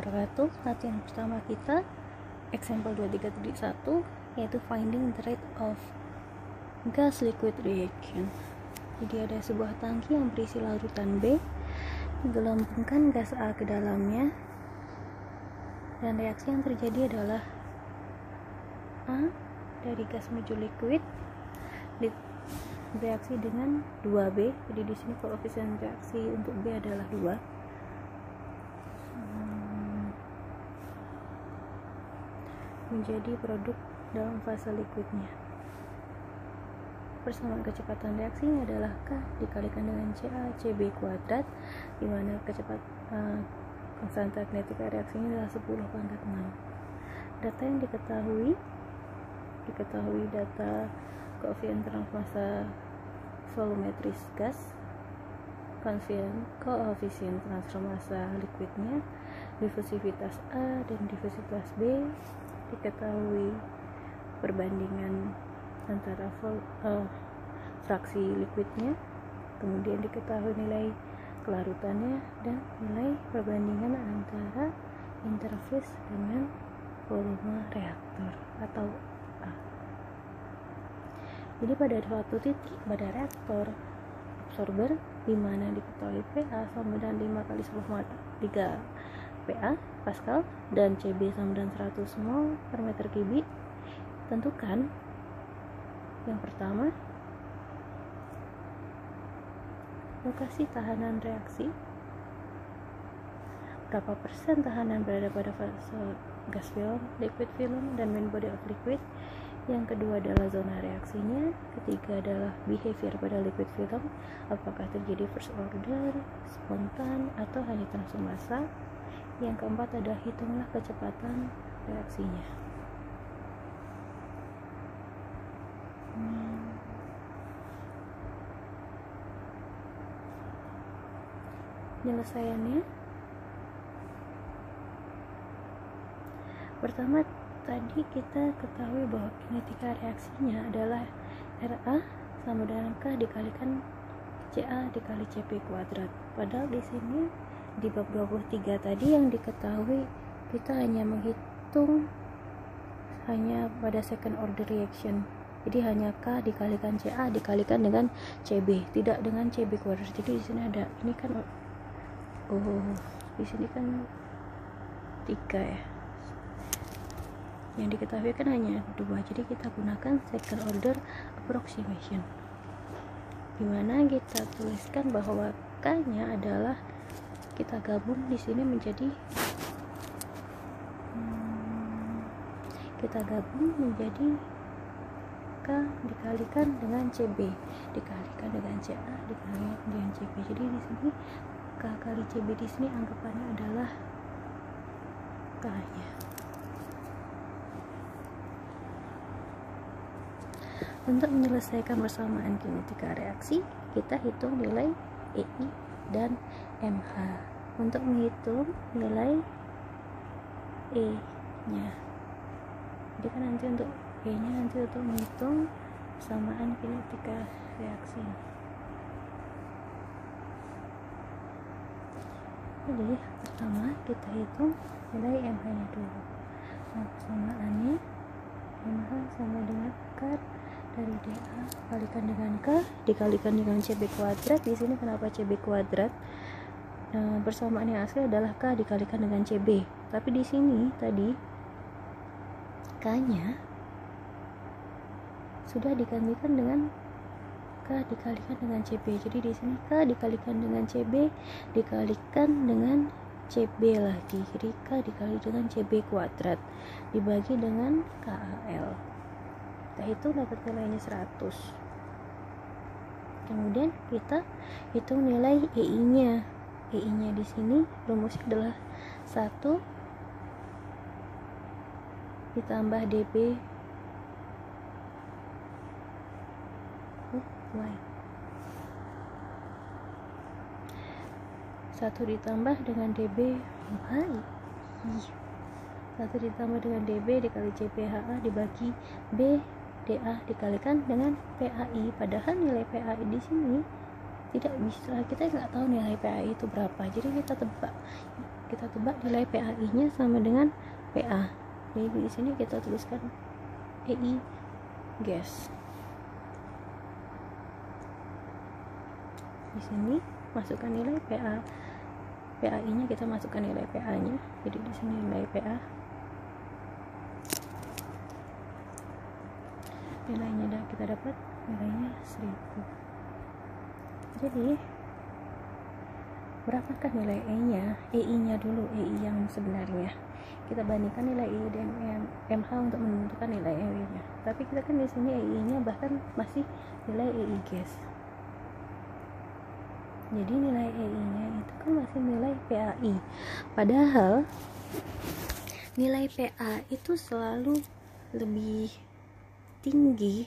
wabarakatuh. Latihan pertama kita example 23.1 yaitu finding the rate of gas liquid reaction. Jadi ada sebuah tangki yang berisi larutan B, digelambungkan gas A ke dalamnya, dan reaksi yang terjadi adalah A dari gas menuju liquid bereaksi dengan 2B. Jadi di sini koefisien reaksi untuk B adalah 2. Menjadi produk dalam fase liquidnya. Persamaan kecepatan reaksinya adalah K dikalikan dengan CA CB kuadrat, di mana konstanta kinetika reaksinya adalah 10/6. Data yang diketahui data koefisien transmasa volumetris gas, koefisien transfer massa liquidnya, difusivitas A dan difusivitas B, diketahui perbandingan antara fraksi liquidnya, kemudian diketahui nilai kelarutannya dan nilai perbandingan antara interface dengan volume reaktor atau A. Jadi pada suatu titik pada reaktor absorber di mana diketahui PA sama dengan 5 kali 10 PA Pascal dan CB sama dengan 100 mol per meter kubik. Tentukan yang pertama lokasi tahanan reaksi, berapa persen tahanan berada pada fase gas film, liquid film, dan main body of liquid. Yang kedua adalah zona reaksinya. Ketiga adalah behavior pada liquid film, apakah terjadi first order, spontan, atau hanya transfer massa. Yang keempat adalah hitunglah kecepatan reaksinya. Penyelesaiannya pertama, tadi kita ketahui bahwa kinetika reaksinya adalah RA sama dengan K dikalikan CA dikali CP kuadrat. Padahal di sini di bab 23 tadi yang diketahui kita hanya menghitung hanya pada second order reaction. Jadi hanya K dikalikan CA dikalikan dengan CB, tidak dengan CB kuadrat. Jadi di sini ada ini kan di sini kan 3 ya. Yang diketahui kan hanya 2, jadi kita gunakan second order approximation, dimana kita tuliskan bahwa K-nya adalah kita gabung di sini menjadi K dikalikan dengan CB dikalikan dengan CA dikalikan dengan CB. Jadi di sini K kali CB di sini anggapannya adalah K-nya. Untuk menyelesaikan persamaan kinetika reaksi, kita hitung nilai EI dan MH. Untuk menghitung nilai E-nya, jadi kan nanti untuk E-nya nanti untuk menghitung persamaan kinetika reaksi. Jadi pertama kita hitung nilai MH-nya dulu. Nah, persamaannya MH sama dengan akar dari DA kalikan dengan K dikalikan dengan CB kuadrat. Di sini kenapa CB kuadrat? Persamaan yang asli adalah K dikalikan dengan CB. Tapi di sini tadi K-nya sudah digantikan dengan K dikalikan dengan CB. Jadi di sini K dikalikan dengan CB dikalikan dengan CB lagi. Jadi K dikali dengan CB kuadrat dibagi dengan KAL. Kita hitung dapat nilainya 100. Kemudian kita hitung nilai EI-nya. EI-nya di sini rumusnya adalah 1 ditambah DB Y. 1 ditambah dengan DB HI. 1 ditambah dengan DB dikali CPHA dibagi B DA dikalikan dengan PAI. Padahal nilai PAI di sini tidak bisa, kita nggak tahu nilai PAI itu berapa, jadi kita tebak kita tebak nilai PAI nya sama dengan PA. Jadi di sini kita tuliskan EI gas. Di sini masukkan nilai PAI nya, kita masukkan nilai PA nya. Jadi di sini nilai PA, nilainya kita dapat nilainya 1000. Jadi berapakah nilai EI nya dulu, EI yang sebenarnya. Kita bandingkan nilai EI dan MH untuk menentukan nilai EI nya. Tapi kita kan di sini EI nya bahkan masih nilai EI gas. Jadi nilai EI nya itu kan masih nilai PAI. Padahal nilai PA itu selalu lebih tinggi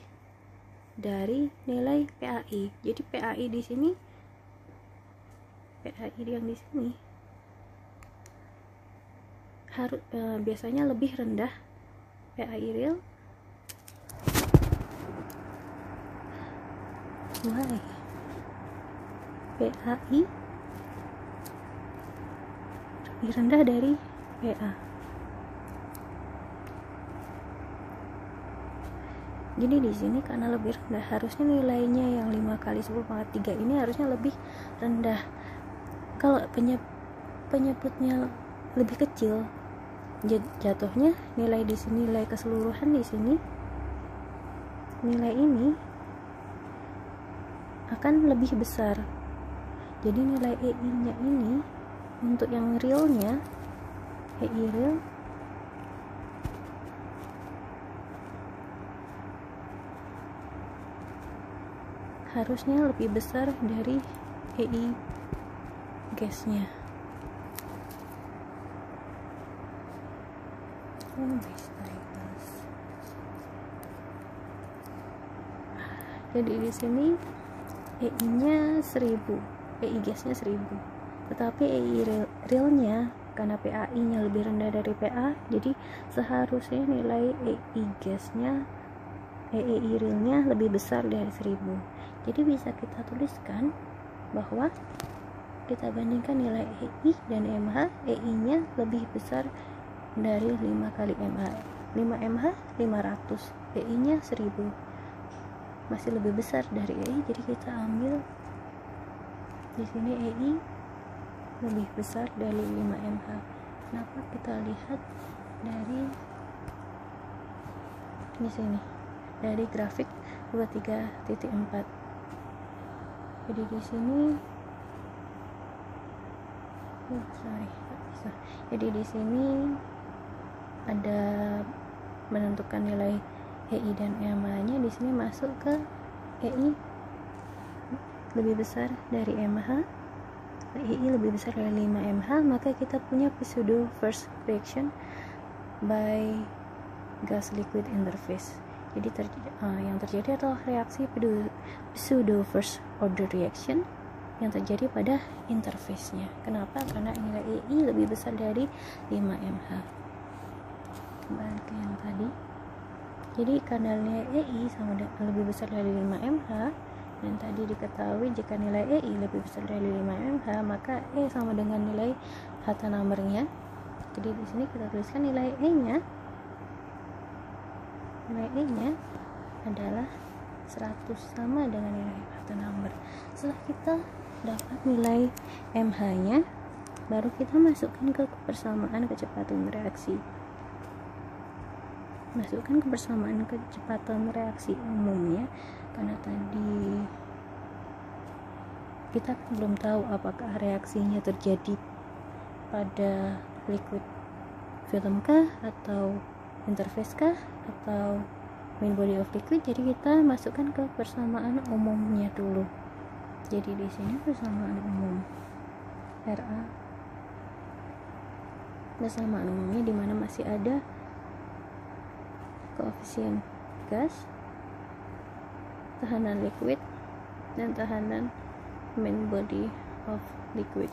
dari nilai PAI. Jadi PAI di sini, PAI yang di sini harus biasanya lebih rendah PAI real. Why? PAI lebih rendah dari PA. Jadi di sini karena lebih rendah, harusnya nilainya yang 5 kali 10 pangkat 3 ini harusnya lebih rendah. Kalau penyebutnya lebih kecil, jatuhnya nilai di sini, nilai keseluruhan di sini, nilai ini akan lebih besar. Jadi nilai EI nya ini untuk yang realnya, EI real harusnya lebih besar dari EI gasnya. Jadi di sini EI nya 1000, EI gasnya 1000. Tetapi EI realnya karena PAI nya lebih rendah dari PA, jadi seharusnya nilai EI gasnya, EI realnya lebih besar dari 1000. Jadi bisa kita tuliskan bahwa kita bandingkan nilai EI dan MH, EI nya lebih besar dari 5 kali MH. 5 MH 500, EI nya 1000, masih lebih besar dari EI. Jadi kita ambil di sini EI lebih besar dari 5 MH. Kenapa? Kita lihat dari di sini, dari grafik 23.4. Jadi di sini jadi di sini ada menentukan nilai EI dan MH-nya. Di sini masuk ke EI lebih besar dari MH, EI lebih besar dari 5 MH, maka kita punya pseudo first reaction by gas liquid interface. Jadi yang terjadi adalah reaksi pseudo first order reaction yang terjadi pada interface-nya. Kenapa? Karena nilai EI lebih besar dari 5 MH. Kembali ke yang tadi. Jadi karena nilai EI sama lebih besar dari 5 MH, dan tadi diketahui jika nilai EI lebih besar dari 5 MH, maka E sama dengan nilai Hata number-nya. Jadi di sini kita tuliskan nilai E-nya. Nilai E-nya adalah 100, sama dengan nilai Hata number. Setelah kita dapat nilai MH-nya, baru kita masukkan ke persamaan kecepatan reaksi. Masukkan kebersamaan kecepatan reaksi umumnya, karena tadi kita belum tahu apakah reaksinya terjadi pada liquid film kah, atau interface kah, atau main body of liquid. Jadi kita masukkan ke persamaan umumnya dulu. Jadi di sini persamaan umum RA, persamaan umumnya di mana masih ada koefisien gas, tahanan liquid, dan tahanan main body of liquid.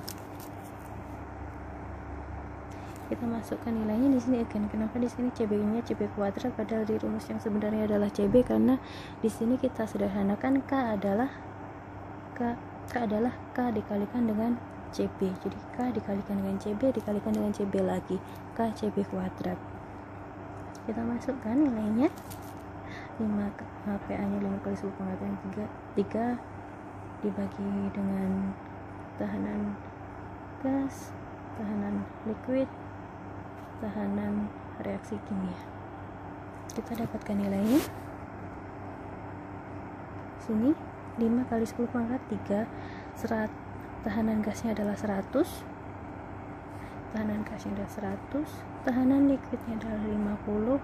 Kita masukkan nilainya di sini again. Kenapa di sini CB-nya CB kuadrat padahal di rumus yang sebenarnya adalah CB? Karena di sini kita sederhanakan K adalah K dikalikan dengan CB. Jadi K dikalikan dengan CB dikalikan dengan CB lagi, K CB kuadrat. Kita masukkan nilainya. 5 PA nya 5 kali 10 pangkat 3 dibagi dengan tahanan gas, tahanan liquid, tahanan reaksi kimia. Kita dapatkan nilainya. Sini 5 kali 10 pangkat 3, tahanan gasnya adalah 100, tahanan gasnya adalah 100, tahanan liquidnya adalah 50,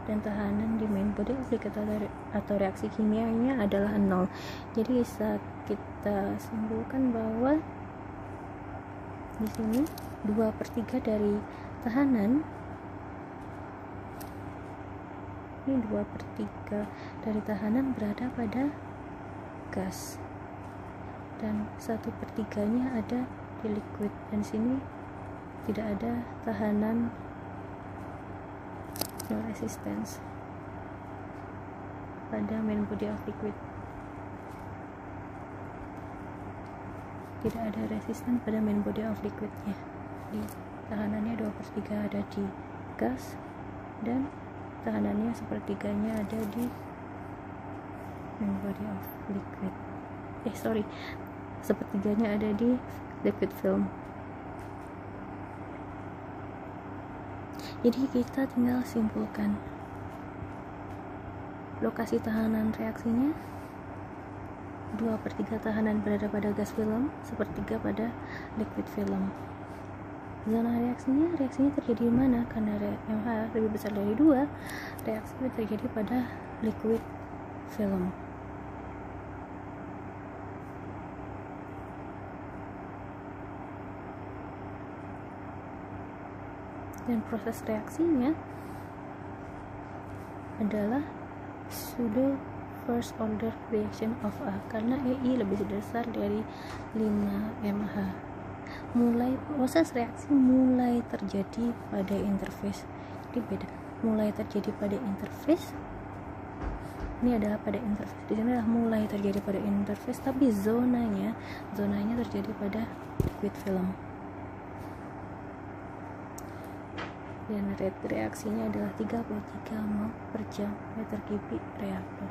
dan tahanan di main body of liquid atau reaksi kimianya adalah 0. Jadi bisa kita simpulkan bahwa di sini 2/3 dari tahanan, ini 2/3 dari tahanan berada pada gas dan 1/3-nya ada di liquid, dan sini tidak ada tahanan no resistance pada main body of liquid. Tidak ada resisten pada main body of liquidnya. Di tahanannya 2/3 ada di gas dan tahanannya 1/3-nya ada di main body of liquid. 1/3-nya ada di liquid film. Jadi kita tinggal simpulkan lokasi tahanan reaksinya. 2/3 tahanan berada pada gas film, 1/3 pada liquid film. Zona reaksinya terjadi di mana? Karena MH lebih besar dari 2, reaksinya terjadi pada liquid film. Dan proses reaksinya adalah pseudo first order reaction of A, karena EI lebih besar dari 5 mH. Proses reaksi mulai terjadi pada interface. Jadi beda. Mulai terjadi pada interface. Ini adalah pada interface. Di sini adalah mulai terjadi pada interface, tapi zonanya terjadi pada liquid film. Dan rate reaksinya adalah 33 mol per jam meter kubik reaktor.